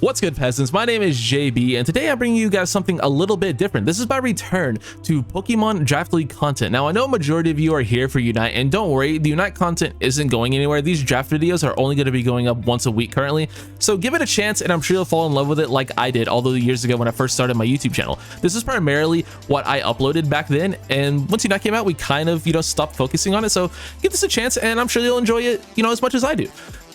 What's good, peasants? My name is JB, and today I'm bringing you guys something a little bit different. This is my return to Pokemon Draft League content. Now, I know a majority of you are here for Unite, and don't worry, the Unite content isn't going anywhere. These draft videos are only going to be going up once a week currently, so give it a chance, and I'm sure you'll fall in love with it like I did all those years ago when I first started my YouTube channel. This is primarily what I uploaded back then, and once Unite came out, we kind of, stopped focusing on it, so give this a chance, and I'm sure you'll enjoy it, as much as I do.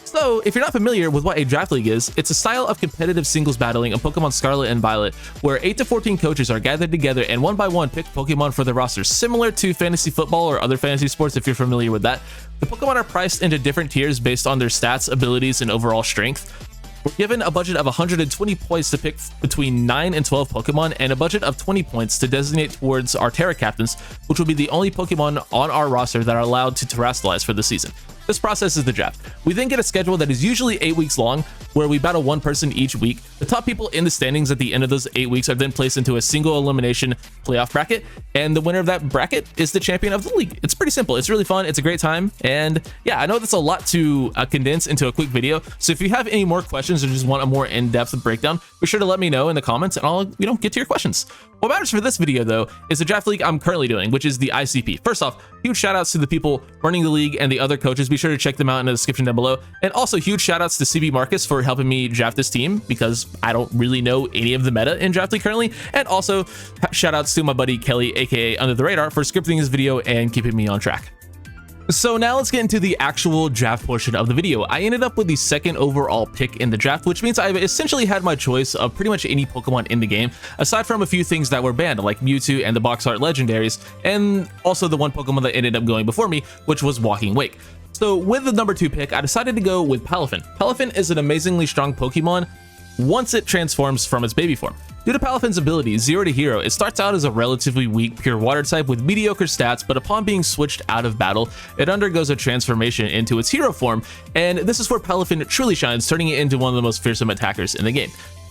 So, if you're not familiar with what a draft league is, it's a style of competitive singles battling in Pokemon Scarlet and Violet, where 8 to 14 coaches are gathered together and one by one pick Pokemon for their roster, similar to fantasy football or other fantasy sports if you're familiar with that. The Pokemon are priced into different tiers based on their stats, abilities, and overall strength. We're given a budget of 120 points to pick between 9 and 12 Pokemon, and a budget of 20 points to designate towards our Terra Captains, which will be the only Pokemon on our roster that are allowed to terrestrialize for the season. This process is the draft. We then get a schedule that is usually 8 weeks long, where we battle one person each week. The top people in the standings at the end of those 8 weeks are then placed into a single elimination playoff bracket, and the winner of that bracket is the champion of the league. It's pretty simple. It's really fun. It's a great time, and yeah, I know that's a lot to condense into a quick video, so if you have any more questions or just want a more in-depth breakdown, be sure to let me know in the comments, and I'll get to your questions. What matters for this video, though, is the draft league I'm currently doing, which is the ICP. First off, huge shout outs to the people running the league and the other coaches. Be sure to check them out in the description down below. And also huge shout outs to CB Marcus for helping me draft this team, because I don't really know any of the meta in draft league currently. And also shout outs to my buddy Kelly, aka Under the Radar, for scripting this video and keeping me on track. So now let's get into the actual draft portion of the video. I ended up with the second overall pick in the draft, which means I've essentially had my choice of pretty much any Pokemon in the game, aside from a few things that were banned, like Mewtwo and the box art legendaries, and also the one Pokemon that ended up going before me, which was Walking Wake. So with the number 2 pick, I decided to go with PALAFIN. PALAFIN is an amazingly strong Pokemon once it transforms from its baby form. Due to PALAFIN's ability, 0 to Hero, it starts out as a relatively weak pure water type with mediocre stats, but upon being switched out of battle, it undergoes a transformation into its hero form, and this is where PALAFIN truly shines, turning it into one of the most fearsome attackers in the game.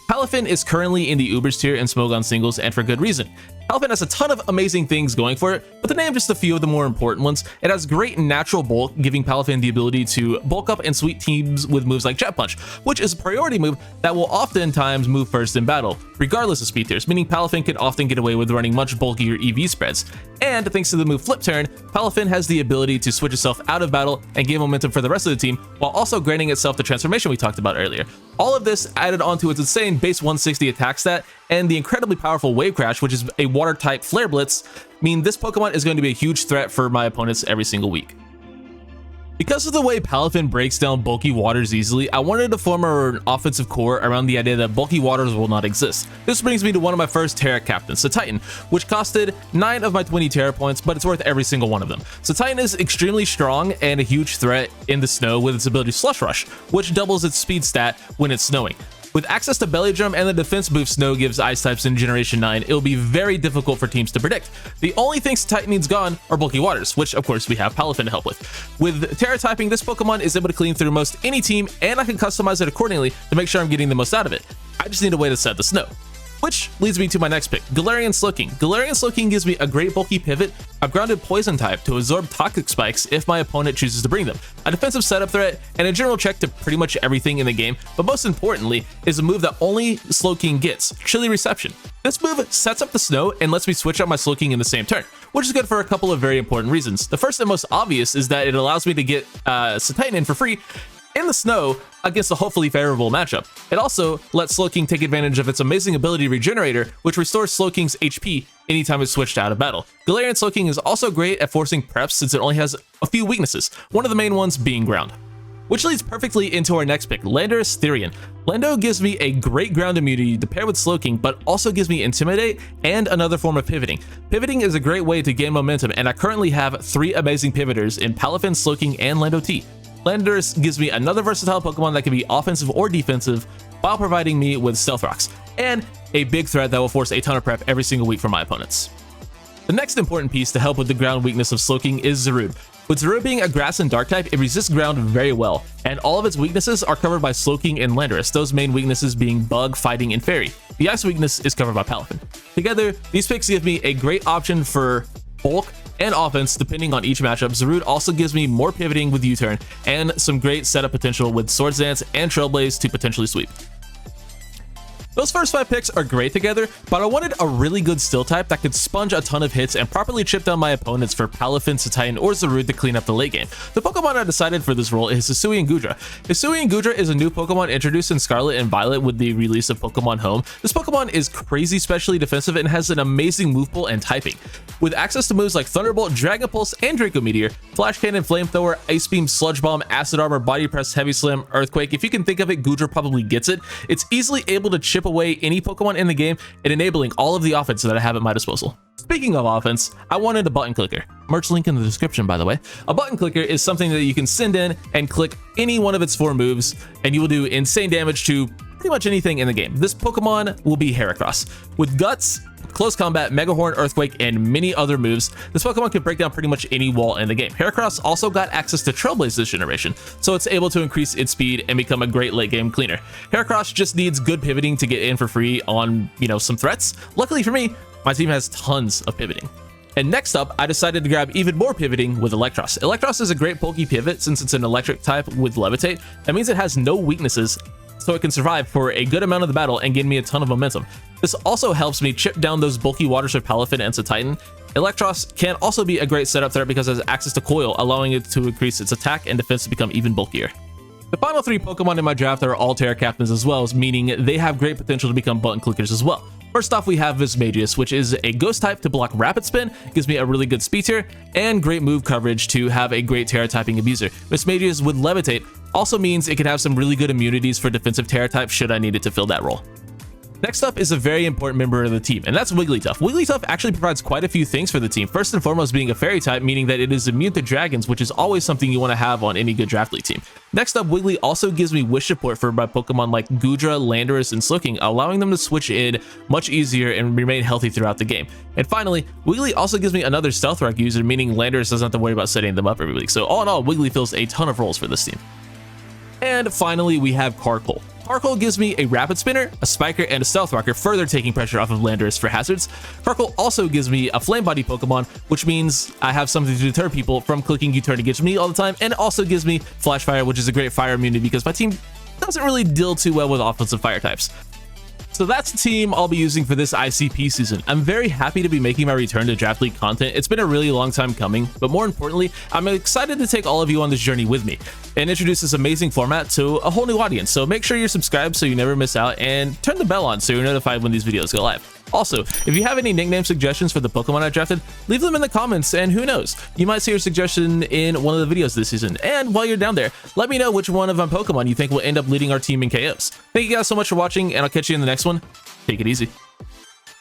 PALAFIN is currently in the Ubers tier in Smogon singles, and for good reason. PALAFIN has a ton of amazing things going for it, but to name just a few of the more important ones, it has great natural bulk, giving PALAFIN the ability to bulk up and sweep teams with moves like Jet Punch, which is a priority move that will oftentimes move first in battle, regardless of speed tiers, meaning PALAFIN can often get away with running much bulkier EV spreads. And thanks to the move Flip Turn, PALAFIN has the ability to switch itself out of battle and gain momentum for the rest of the team, while also granting itself the transformation we talked about earlier. All of this added onto its insane base 160 attack stat, and the incredibly powerful Wave Crash, which is a water type Flare Blitz, mean this Pokemon is going to be a huge threat for my opponents every single week. Because of the way PALAFIN breaks down bulky waters easily, I wanted to form an offensive core around the idea that bulky waters will not exist. This brings me to one of my first Terra Captains, the Titan, which costed 9 of my 20 Terra points, but it's worth every single one of them. So Titan is extremely strong and a huge threat in the snow with its ability Slush Rush, which doubles its speed stat when it's snowing. With access to Belly Drum and the defense boost Snow gives Ice types in Generation 9, it will be very difficult for teams to predict. The only things Titan needs gone are bulky waters, which of course we have PALAFIN to help with. With Terra typing, this Pokemon is able to clean through most any team, and I can customize it accordingly to make sure I'm getting the most out of it. I just need a way to set the snow. Which leads me to my next pick, Galarian Slowking. Galarian Slowking gives me a great bulky pivot, a grounded poison type to absorb toxic spikes if my opponent chooses to bring them, a defensive setup threat, and a general check to pretty much everything in the game, but most importantly is a move that only Slowking gets, Chilly Reception. This move sets up the snow and lets me switch out my Slowking in the same turn, which is good for a couple of very important reasons. The first and most obvious is that it allows me to get Titan in for free in the snow against a hopefully favorable matchup. It also lets Slowking take advantage of its amazing ability Regenerator, which restores Slowking's HP anytime it's switched out of battle. Galarian Slowking is also great at forcing preps since it only has a few weaknesses, one of the main ones being ground. Which leads perfectly into our next pick, Landorus Therian. Lando gives me a great ground immunity to pair with Slowking, but also gives me Intimidate and another form of pivoting. Pivoting is a great way to gain momentum, and I currently have 3 amazing pivoters in PALAFIN, Slowking, and Lando T. Landorus gives me another versatile Pokemon that can be offensive or defensive while providing me with Stealth Rocks, and a big threat that will force a ton of prep every single week from my opponents. The next important piece to help with the ground weakness of Slowking is Zarude. With Zarude being a grass and dark type, it resists ground very well, and all of its weaknesses are covered by Slowking and Landorus, those main weaknesses being Bug, Fighting, and Fairy. The ice weakness is covered by PALAFIN. Together, these picks give me a great option for bulk and offense depending on each matchup. Zarude also gives me more pivoting with U-turn and some great setup potential with Swords Dance and Trailblaze to potentially sweep. Those first 5 picks are great together, but I wanted a really good still type that could sponge a ton of hits and properly chip down my opponents for PALAFIN, Titan, or Zarude to clean up the late game. The Pokemon I decided for this role is Hisuian Gudra. Hisuian Gudra is a new Pokemon introduced in Scarlet and Violet with the release of Pokemon Home. This Pokemon is crazy specially defensive and has an amazing move pool and typing. With access to moves like Thunderbolt, Dragon Pulse, and Draco Meteor, Flash Cannon, Flamethrower, Ice Beam, Sludge Bomb, Acid Armor, Body Press, Heavy Slam, Earthquake, if you can think of it, Gudra probably gets it. It's easily able to chip away any Pokemon in the game and enabling all of the offense that I have at my disposal. Speaking of offense, I wanted a button clicker. Merch link in the description, by the way. A button clicker is something that you can send in and click any one of its 4 moves, and you will do insane damage to pretty much anything in the game. This Pokemon will be Heracross. With Guts, Close Combat, Mega Horn, Earthquake, and many other moves, this Pokemon can break down pretty much any wall in the game. Heracross also got access to Trailblaze this generation, so it's able to increase its speed and become a great late game cleaner. Heracross just needs good pivoting to get in for free on, some threats. Luckily for me, my team has tons of pivoting. And next up, I decided to grab even more pivoting with Electros. Electros is a great Poke pivot since it's an electric type with Levitate. That means it has no weaknesses, so it can survive for a good amount of the battle and give me a ton of momentum. This also helps me chip down those bulky waters with Palafin and Titan. Electros can also be a great setup threat because it has access to Coil, allowing it to increase its attack and defense to become even bulkier. The final 3 Pokemon in my draft are all Terra Captains as well, meaning they have great potential to become button clickers as well. First off, we have Vismagius, which is a ghost type to block Rapid Spin, gives me a really good speed tier, and great move coverage to have a great Terra typing abuser. Vismagius with Levitate also means it can have some really good immunities for defensive Terra type should I need it to fill that role. Next up is a very important member of the team, and that's Wigglytuff. Wigglytuff actually provides quite a few things for the team. First and foremost being a fairy type, meaning that it is immune to dragons, which is always something you want to have on any good draft league team. Next up, Wiggly also gives me wish support for my Pokemon like Gudra, Landorus, and Slowking, allowing them to switch in much easier and remain healthy throughout the game. And finally, Wiggly also gives me another Stealth Rock user, meaning Landorus doesn't have to worry about setting them up every week. So all in all, Wiggly fills a ton of roles for this team. And finally, we have Carkol. Carkol gives me a Rapid Spinner, a Spiker, and a Stealth Rocker, further taking pressure off of Landorus for hazards. Carkol also gives me a Flame Body Pokemon, which means I have something to deter people from clicking U-turn against me all the time, and it also gives me Flash Fire, which is a great fire immunity because my team doesn't really deal too well with offensive fire types. So that's the team I'll be using for this ICP season. I'm very happy to be making my return to Draft League content. It's been a really long time coming, but more importantly, I'm excited to take all of you on this journey with me and introduce this amazing format to a whole new audience. So make sure you're subscribed so you never miss out, and turn the bell on so you're notified when these videos go live. Also, if you have any nickname suggestions for the Pokemon I drafted, leave them in the comments, and who knows, you might see your suggestion in one of the videos this season. And while you're down there, let me know which one of my Pokemon you think will end up leading our team in KOs. Thank you guys so much for watching, and I'll catch you in the next one. Take it easy.